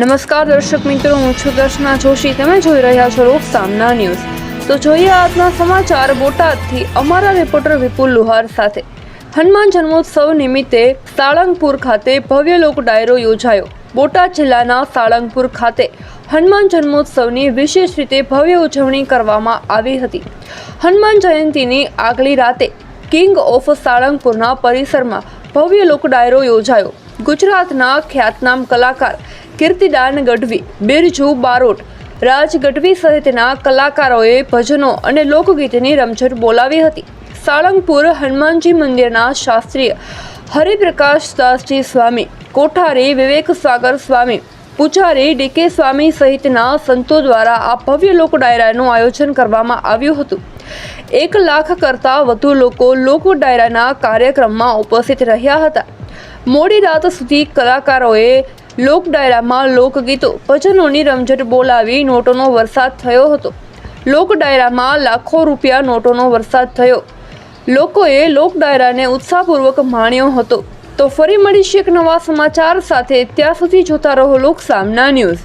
નમસ્કાર દર્શક મિત્રો, હું છું દર્શના જોશી. તમે જોઈ રહ્યા છો લોક સામના ન્યૂઝ. તો જોઈએ આજના સમાચાર બોટાદથી અમારા રિપોર્ટર વિપુલ લુહાર સાથે. હનુમાન જન્મોત્સવ નિમિત્તે સાળંગપુર ખાતે ભવ્ય લોક ડાયરો યોજાયો. બોટાદ જિલ્લાના સાળંગપુર ખાતે હનુમાન જન્મોત્સવની વિશેષ રીતે ભવ્ય ઉજવણી કરવામાં આવી હતી. હનુમાન જયંતીની આગલી રાતે કિંગ ઓફ સાળંગપુરના પરિસરમાં ભવ્ય લોક ડાયરો યોજાયો. ગુજરાતના ખ્યાતનામ કલાકાર કીર્તિદાન ગઢવી, બિરજુ બારોટ, રાજ ગઢવી સહિતના કલાકારોએ ભજનો અને લોકગીતની રમઝટ બોલાવી હતી. સાળંગપુર હનુમાનજી મંદિરના શાસ્ત્રીય હરિપ્રકાશ દાસજી સ્વામી, કોઠારી વિવેક સાગર સ્વામી, પૂજારી ડીકે સ્વામી સહિતના સંતો દ્વારા આ ભવ્ય લોક ડાયરાનું આયોજન કરવામાં આવ્યું હતું. 1 લાખ કરતાં વધુ લોકો લોક ડાયરાના કાર્યક્રમમાં ઉપસ્થિત રહ્યા હતા. મોડી રાત સુધી કલાકારોએ લોક ડાયરામાં લોકગીતો, ભજનોની રમઝટ બોલાવી નોટોનો વરસાદ થયો હતો. લોક ડાયરામાં લાખો રૂપિયા નોટોનો વરસાદ થયો. લોકોએ લોક ડાયરાને ઉત્સાહપૂર્વક માણ્યો હતો. તો ફરી મળીશું એક નવા સમાચાર સાથે. ત્યાં સુધી જોતા રહો લોક સામના ન્યૂઝ.